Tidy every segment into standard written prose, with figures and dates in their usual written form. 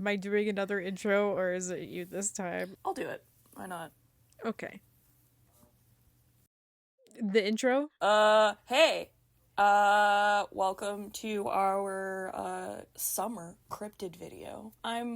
am I doing another intro or is it you this time? I'll do it. Why not? Okay. The intro? Hey. Welcome to our, summer cryptid video. I'm,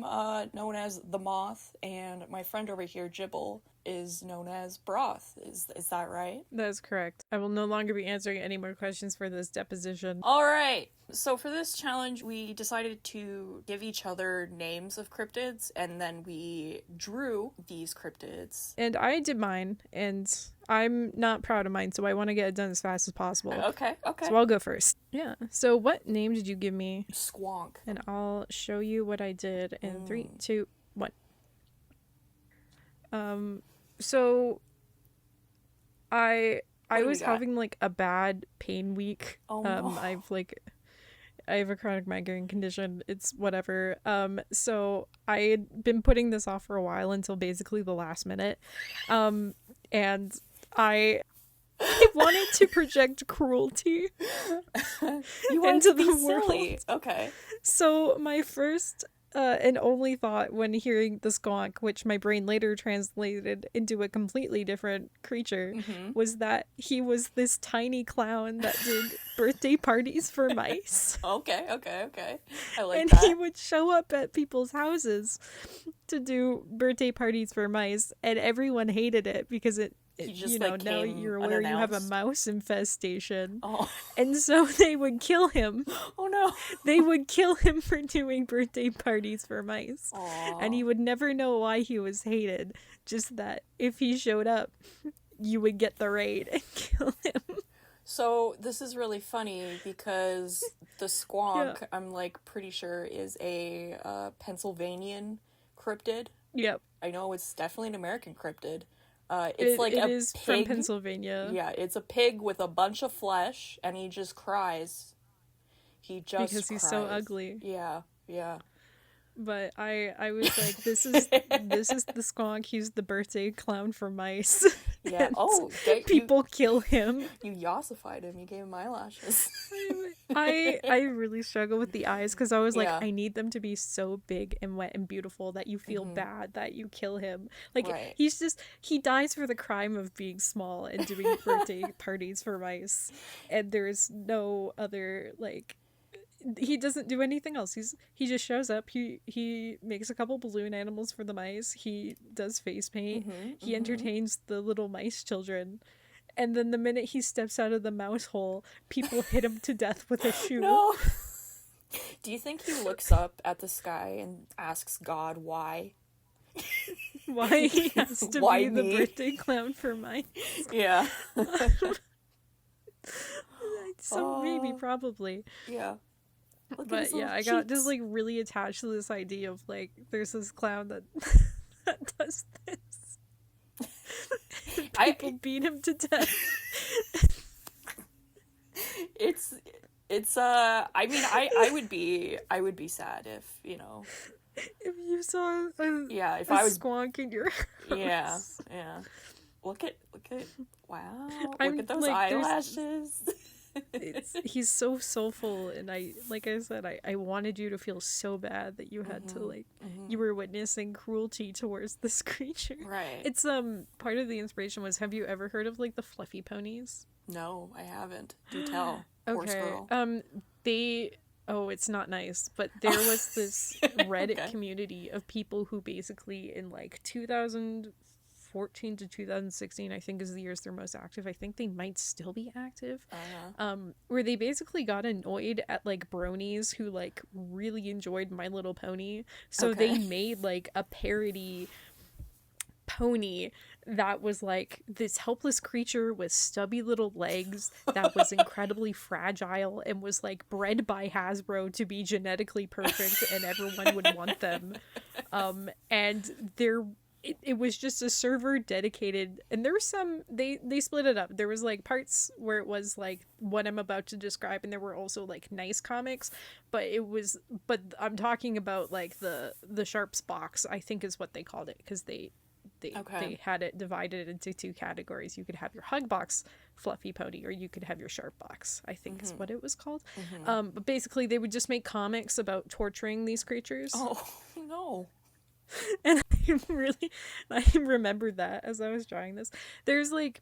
known as The Moth, and my friend over here, Jibble, is known as Broth. Is that right? That is correct. I will no longer be answering any more questions for this deposition. Alright. So for this challenge, we decided to give each other names of cryptids, and then we drew these cryptids. And I did mine, and I'm not proud of mine, so I want to get it done as fast as possible. Okay. So I'll go first. Yeah. So what name did you give me? Squonk. And I'll show you what I did in 3, 2, 1. So I was having like a bad pain week. Oh, no. I have a chronic migraine condition. It's whatever. So I had been putting this off for a while until basically the last minute. And I wanted to project cruelty You wanted into to be the silly. world. Okay. So my first and only thought when hearing the squonk, which my brain later translated into a completely different creature, was that he was this tiny clown that did birthday parties for mice. Okay. I like And that. he would show up at people's houses to do birthday parties for mice, and everyone hated it because He just, you know, like, now came you're aware you have a unannounced. mouse infestation. Oh. And so they would kill him. Oh no. They would kill him for doing birthday parties for mice. Aw. And he would never know why he was hated. Just that if he showed up, you would get the raid and kill him. So this is really funny because the squonk, I'm like pretty sure is a Pennsylvanian cryptid. Yep. I know it's definitely an American cryptid. It is pig. from Pennsylvania. Yeah, it's a pig with a bunch of flesh, and he just cries. He just because he's cries. so ugly. Yeah. But I was like, this is the squonk. He's the birthday clown for mice. Yeah. Oh, people kill him. You yossified him. You gave him eyelashes. I really struggle with the eyes because I was like, Yeah. I need them to be so big and wet and beautiful that you feel bad that you kill him. Like, Right. he dies for the crime of being small and doing birthday parties for mice. And there's no other, like, he doesn't do anything else. He just shows up. He makes a couple balloon animals for the mice. He does face paint. He entertains the little mice children. And then the minute he steps out of the mouse hole, people hit him to death with a shoe. No. Do you think he looks up at the sky and asks God why? Why he has to Why be the me? birthday clown for mice? Yeah. So maybe, probably. Yeah. Look at But his yeah, little I got cheeks. just like really attached to this idea of like there's this clown that that does this. People beat him to death. It's I mean I would be sad if, you know. If you saw If a I was squonk in your house. Yeah. Look at wow. I'm, Look at those like, eyelashes. He's so soulful, and like I said, I wanted you to feel so bad that you had to like you were witnessing cruelty towards this creature. Right. It's part of the inspiration was, have you ever heard of like the fluffy ponies? No, I haven't. Do tell. Horse girl. It's not nice, but there was this Reddit Okay. community of people who basically in like 2014 to 2016, I think is the years they're most active. I think they might still be active. Where they basically got annoyed at like bronies who like really enjoyed My Little Pony. So they made like a parody pony that was like this helpless creature with stubby little legs that was incredibly fragile and was like bred by Hasbro to be genetically perfect and everyone would want them. And it was just a server dedicated, and there was some they split it up. There was like parts where it was like what I'm about to describe, and there were also like nice comics, but I'm talking about like the Sharps box, I think is what they called it, because they They had it divided into two categories. You could have your hug box fluffy pony, or you could have your sharp box, I think is what it was called. But basically they would just make comics about torturing these creatures. Oh, no. And I remembered that as I was drawing this. There's like,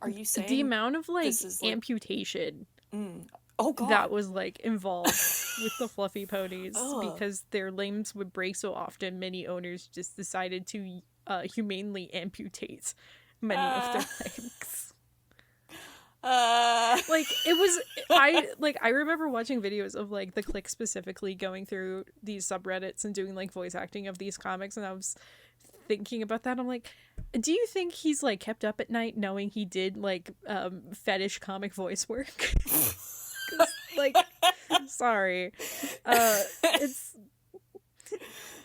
are you saying the amount of like amputation oh god that was like involved with the fluffy ponies because their limbs would break so often, many owners just decided to humanely amputate many of their legs. Like it was I remember watching videos of like the Click specifically going through these subreddits and doing like voice acting of these comics, and I was thinking about that. I'm like, do you think he's like kept up at night knowing he did like fetish comic voice work? Like, sorry, it's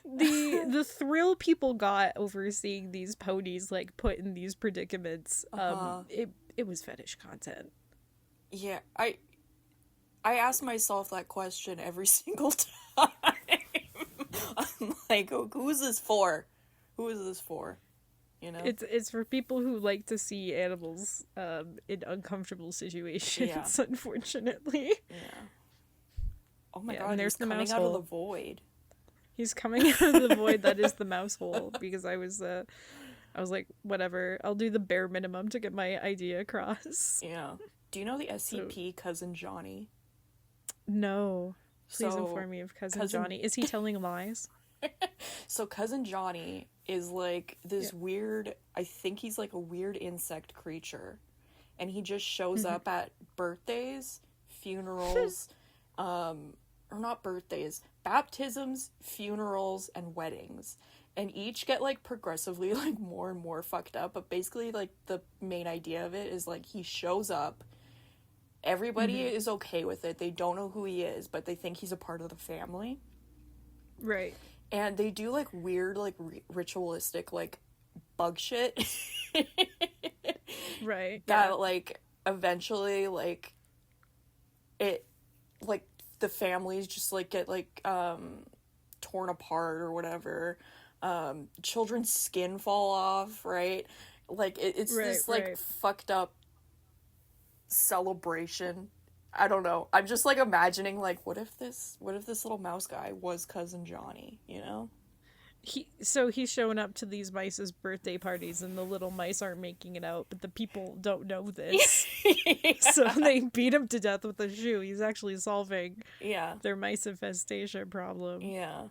the thrill people got over seeing these ponies like put in these predicaments. It was fetish content. Yeah, I ask myself that question every single time. I'm like, who is this for? Who is this for? You know, it's for people who like to see animals in uncomfortable situations. Unfortunately. Yeah. Oh my god! And there's coming out of the void. He's coming out of the void that is the mouse hole, because I was like, whatever, I'll do the bare minimum to get my idea across. Yeah. Do you know the SCP Cousin Johnny? No. Please inform me of Cousin Johnny. Is he telling lies? So Cousin Johnny is like this weird, I think he's like a weird insect creature. And he just shows up at birthdays, funerals, or not birthdays, baptisms, funerals, and weddings. And each get like progressively like more and more fucked up. But basically like the main idea of it is like he shows up. Everybody is okay with it. They don't know who he is, but they think he's a part of the family. Right. And they do like weird like ritualistic like bug shit. Right. That like eventually like it like the families just like get like torn apart or whatever. Children's skin fall off, right? Like it's this like fucked up celebration. I don't know. I'm just like imagining like what if this little mouse guy was Cousin Johnny, you know? He's showing up to these mice's birthday parties, and the little mice aren't making it out, but the people don't know this. So they beat him to death with a shoe. He's actually solving their mice infestation problem. Yeah.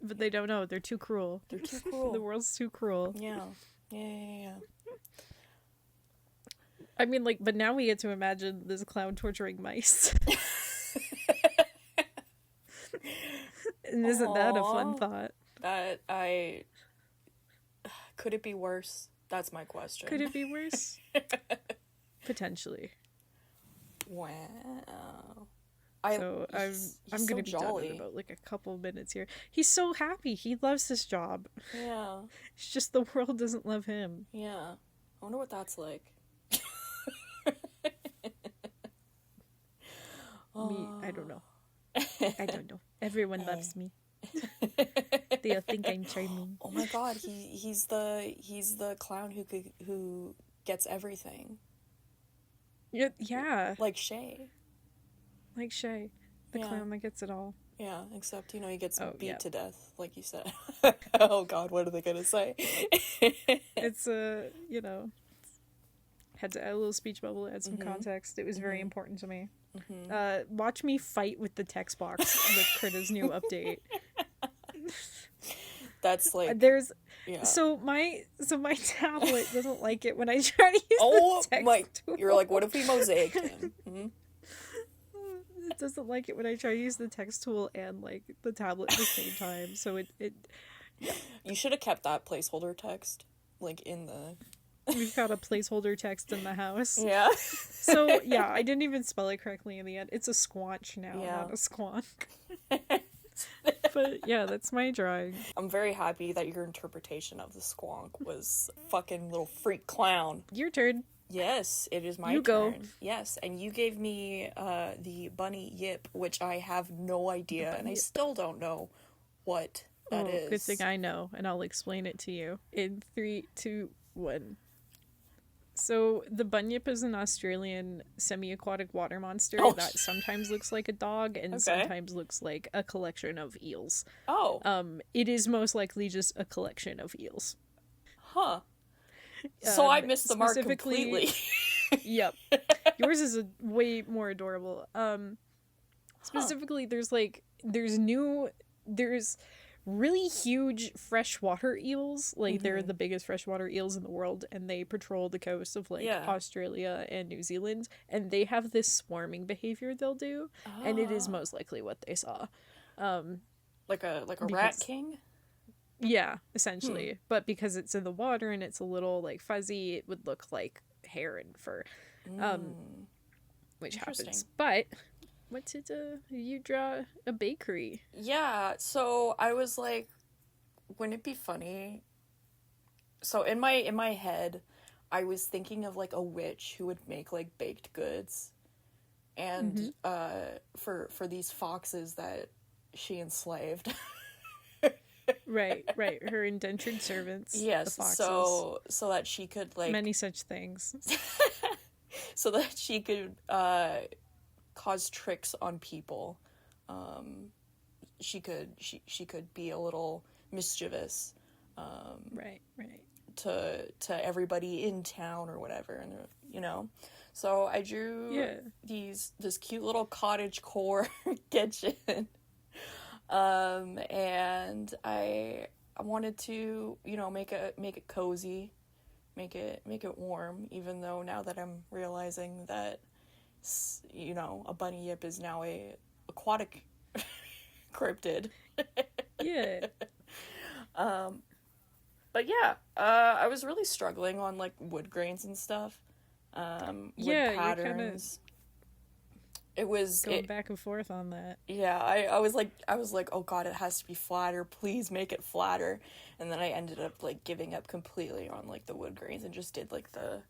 But they don't know. They're too cruel. They're too cruel. The world's too cruel. Yeah. Yeah. I mean, like, but now we get to imagine this clown torturing mice. And isn't that a fun thought? Could it be worse? That's my question. Could it be worse? Potentially. Wow. I'm gonna be done in about like a couple minutes here. He's so happy. He loves his job. Yeah. It's just the world doesn't love him. Yeah. I wonder what that's like. Me, I don't know. I don't know. Everyone loves me. They'll think I'm charming. Oh my god, he's the clown who gets everything. Yeah. Like Shay. The clown that gets it all. Yeah, except, you know, he gets beat to death, like you said. Oh god, what are they gonna say? It's you know, had to add a little speech bubble, add some context. It was very important to me. Watch me fight with the text box with Krita's new update. That's like so my tablet doesn't like it when I try to use the text tool. You're like, what if we mosaiced him? It doesn't like it when I try to use the text tool and like the tablet at the same time. So it You should have kept that placeholder text like in the We've got a placeholder text in the house. Yeah. So, yeah, I didn't even spell it correctly in the end. It's a squanch now, not a squonk. But, yeah, that's my drawing. I'm very happy that your interpretation of the squonk was fucking little freak clown. Your turn. Yes, it is my turn. You go. Yes, and you gave me the bunny yip, which I have no idea, and I still don't know what that Oh, good thing is. I know, and I'll explain it to you in 3, 2, 1. So the bunyip is an Australian semi-aquatic water monster Oh, that sometimes looks like a dog and okay. sometimes looks like a collection of eels. Oh, It is most likely just a collection of eels. huh. So I missed the mark Specifically, completely. yep. Yours is a way more adorable. Huh. Specifically, there's really huge freshwater eels. Like they're Mm-hmm. the biggest freshwater eels in the world, and they patrol the coast of like Yeah. Australia and New Zealand. And they have this swarming behavior they'll do, and it is Ah. most likely what they saw. Um, Like a rat because king? yeah, Hmm. essentially, but because it's in the water and it's a little like fuzzy, it would look like hair and fur, um, Mm. which Interesting. happens. But what did you draw a bakery? Yeah, so I was like, wouldn't it be funny? So in my head, I was thinking of like a witch who would make like baked goods, and Mm-hmm. for these foxes that she enslaved. Right, right. Her indentured servants, the Yes, foxes, so that she could like many such things. so that she could cause tricks on people. She could be a little mischievous Right, right. to everybody in town or whatever, and so I drew Yeah, this cute little cottage core kitchen, and I wanted to make it cozy, make it warm, even though now that I'm realizing that a bunny yip is now a aquatic cryptid. yeah, But yeah, I was really struggling on like wood grains and stuff, wood yeah. You're kind of patterns. It was going it. back and forth on that. Yeah, I was like, oh god, it has to be flatter. Please make it flatter. And then I ended up like giving up completely on like the wood grains and just did like the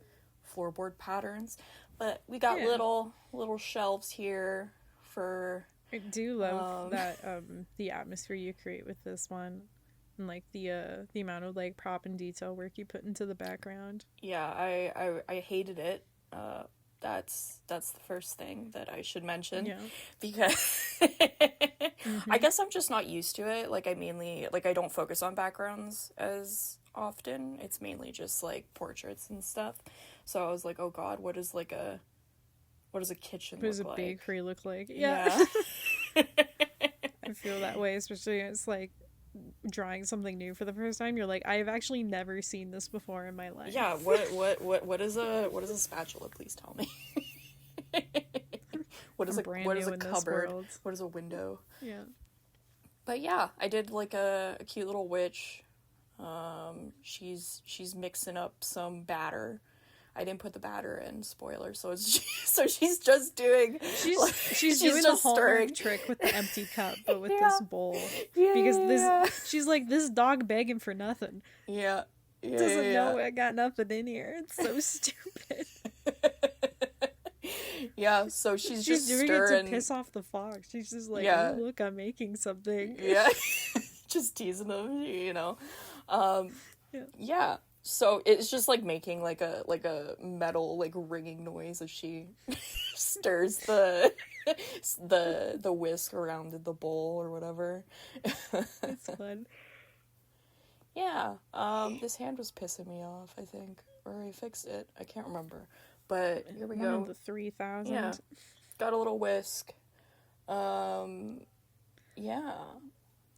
floorboard patterns. But we got Yeah, little shelves here for I do love um that the atmosphere you create with this one, and like the amount of like prop and detail work you put into the background. yeah, I hated it. That's the first thing that I should mention, Yeah. because I Mm-hmm. guess I'm just not used to it. Like I don't focus on backgrounds as often. It's mainly just like portraits and stuff. So I was like, oh god, what does a kitchen What does look a like? bakery look like? Yeah. Yeah. I feel that way, especially when it's like drawing something new for the first time. You're like, I've actually never seen this before in my Yeah, life. what is a spatula, please tell me. What is I'm a brand what is new a in this cupboard? world. What is a window? Yeah. But yeah, I did like a cute little witch. She's mixing up some batter. I didn't put the batter in, spoiler. So she's just doing She's like, she's she's doing the just Hallmark stirring. trick with the empty cup, but with Yeah, this bowl. yeah, Because this yeah, she's like, this dog begging for nothing. yeah, yeah, Doesn't yeah, know I got nothing in here. It's so stupid. yeah. Yeah, so she's She's just doing it to stirring. piss off the fox. She's just like, ooh, Yeah, look, I'm making something. yeah, just teasing them. Um, Yeah. yeah. So it's just like making like a metal like ringing noise as she stirs the whisk around in the bowl or whatever. It's fun. Yeah. This hand was pissing me off, I think, or I fixed it. I can't remember. But here we One of go. the Yeah. 3,000. Got a little whisk. Um. Yeah.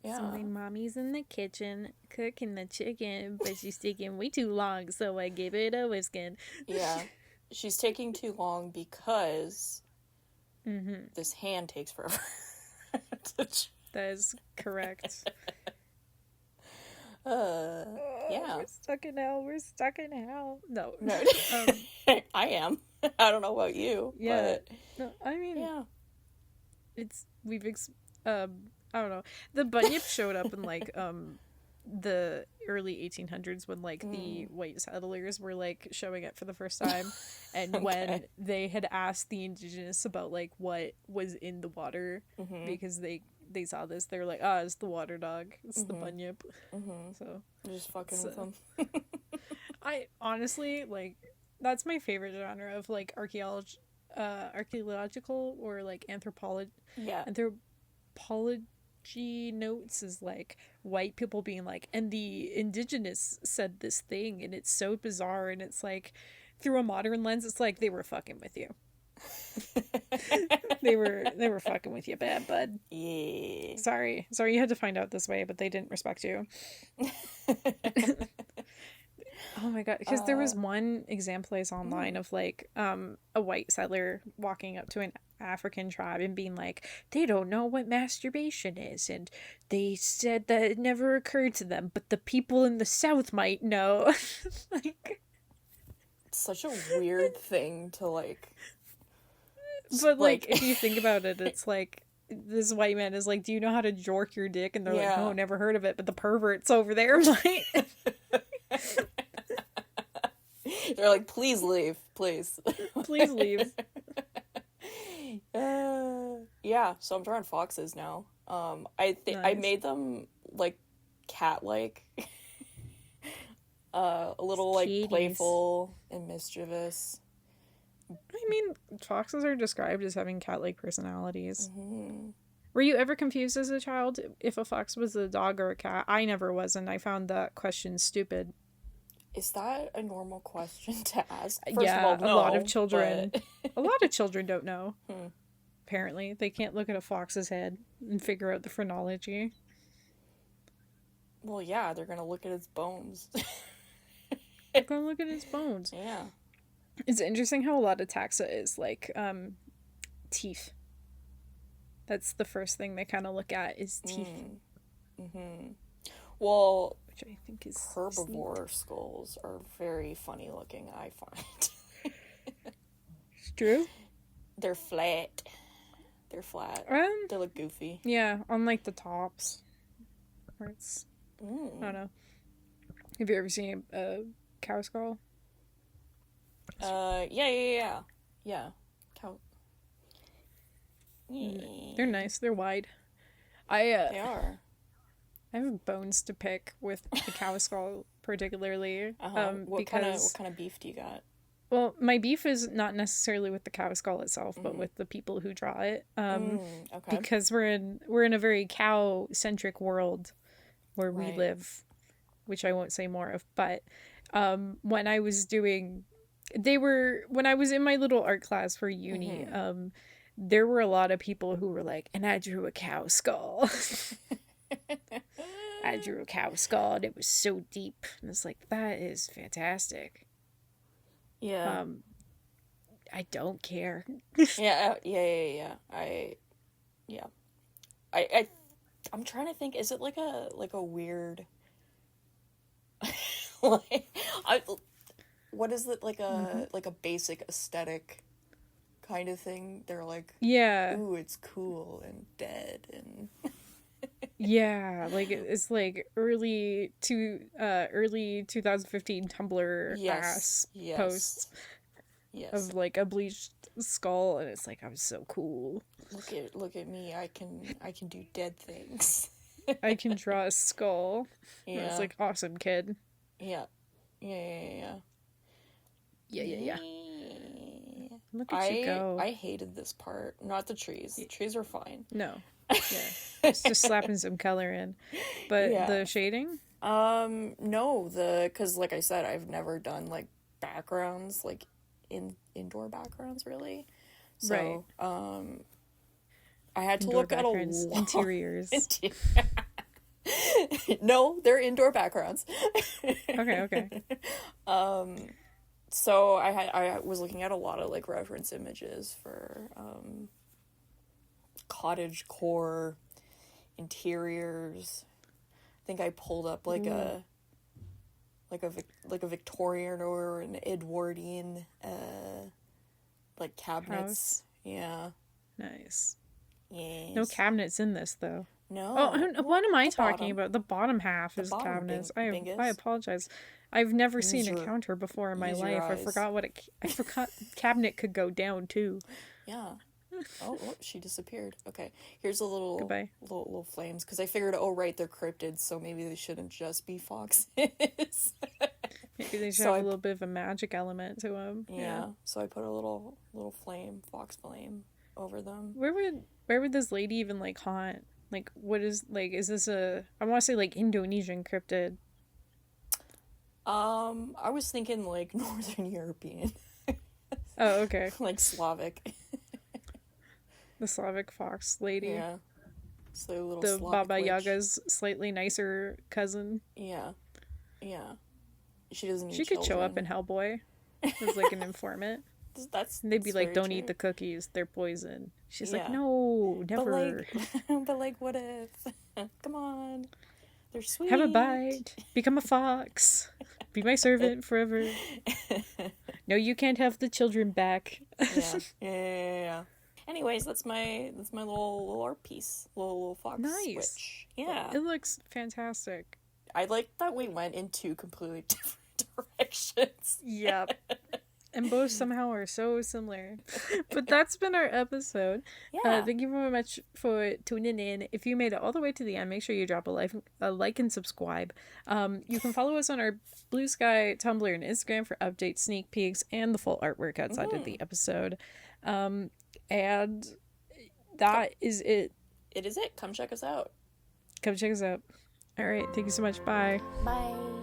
So Yeah. my mommy's in the kitchen cooking the chicken, but she's taking way too long, so I gave it a whisking. Yeah. She's taking too long because Mm-hmm. this hand takes forever. That is correct. uh. Yeah. We're stuck in hell. We're stuck in hell. No. No. um. I am. I don't know about you, Yeah. but No. I mean, yeah. it's we've I don't know. The bunyip showed up in like the early 1800s when like the white settlers were like showing it for the first time, and when Okay. they had asked the indigenous about like what was in the water, Mm-hmm. because they they saw this, they were like, ah, it's the water dog. It's the bunyip. So Just fucking with them. I honestly, like, that's my favorite genre of, like, archaeological or, like, Yeah. anthropology notes is, like, white people being like, and the indigenous said this thing, and it's so bizarre, and it's, like, through a modern lens, it's like, they were fucking with you. They were fucking with you bad, bud. Yeah. Sorry you had to find out this way, but they didn't respect you. Oh my god, because there was one example I saw online of, like, a white settler walking up to an African tribe and being like, they don't know what masturbation is, and they said that it never occurred to them, but the people in the South might know. Like, such a weird thing to, like... But, like, if you think about it, it's like, this white man is like, do you know how to jork your dick? And they're like, no, never heard of it, but the pervert's over there might. They're like, please leave, please. Please leave. Yeah, so I'm drawing foxes now. I Nice. made them, like, cat-like. A little, like, Kitties. playful and mischievous. I mean, foxes are described as having cat-like personalities. Were you ever confused as a child if a fox was a dog or a cat? I never was, and I found that question stupid. Is that a normal question to ask? A No, lot of children. But... a lot of children don't know. Apparently, they can't look at a fox's head and figure out the phrenology. Well, yeah, they're gonna look at its bones. They're gonna look at its bones. Yeah. It's interesting how a lot of taxa is, like, teeth. That's the first thing they kind of look at is teeth. Well, which I think is herbivore skulls are very funny looking, I find. It's true. They're flat. They're flat. They look goofy. Yeah, on, like, the tops. Where it's... I don't know. Have you ever seen a cow skull? Yeah. Cow. They're nice. They're wide. They are. I have bones to pick with the cow skull, particularly. What kind of beef do you got? Well, my beef is not necessarily with the cow skull itself, but with the people who draw it. Okay. Because we're in a very cow centric world where we live, which I won't say more of. But when I was in my little art class for uni, there were a lot of people who were like, and I drew a cow skull. I drew a cow skull and it was so deep. And it's like, that is fantastic. Yeah. I don't care. Yeah. I'm trying to think, is it like a weird what is it, like a basic aesthetic kind of thing? They're like, yeah, ooh, it's cool and dead and yeah, like it's like early 2015 Tumblr ass posts of like a bleached skull, and it's like, I'm so cool. Look at me, I can do dead things. I can draw a skull. Yeah. It's like, awesome, kid. Yeah. Look at you go. I hated this part. Not the trees. The trees are fine. No. Yeah. It's just slapping some color in. But the shading? No, because like I said, I've never done like backgrounds, like indoor backgrounds really. So, I had to Indoor look at a lot. Interiors. No, they're indoor backgrounds. Okay. So I was looking at a lot of like reference images for cottage core interiors. I think I pulled up like a Victorian or an Edwardian like cabinets. House. Yeah. Nice. Yes. No cabinets in this though. No. Oh, what am I talking bottom. about? The bottom half is bottom cabinets. bingus. I apologize. I've never seen a your- counter before in my use your life. I eyes. forgot cabinet could go down too. Yeah. Oh, she disappeared. Okay, here's a little Goodbye. little flames because I figured, oh right, they're cryptids, so maybe they shouldn't just be foxes. Maybe they should So have a little bit of a magic element to them. yeah, so I put a little flame, fox flame, over them. Where would this lady even like haunt? Like, what is like? Is this a? I want to say like Indonesian cryptid. I was thinking like Northern European, Oh, okay. like Slavic. The Slavic fox lady. Yeah, so a little The Slavic Baba witch. Yaga's slightly nicer cousin. Yeah, yeah. She doesn't need She could show up children. in Hellboy as like an informant. That's And they'd be that's like, very "Don't true. eat the cookies; they're poison." She's like, Yeah. "No, But never. but what if? Come on, they're sweet. Have a bite. Become a fox. Be my servant forever. No, you can't have the children back." Yeah. Anyways, that's my little art piece, little fox Nice. witch. Yeah, It looks fantastic. I like that we went in two completely different directions. Yep. And both somehow are so similar. But that's been our episode. Yeah. Thank you very much for tuning in. If you made it all the way to the end, make sure you drop a like and subscribe. You can follow us on our Blue Sky, Tumblr, and Instagram for updates, sneak peeks, and the full artwork outside of the episode. And that is it. It is it. Come check us out. Come check us out. All right. Thank you so much. Bye. Bye.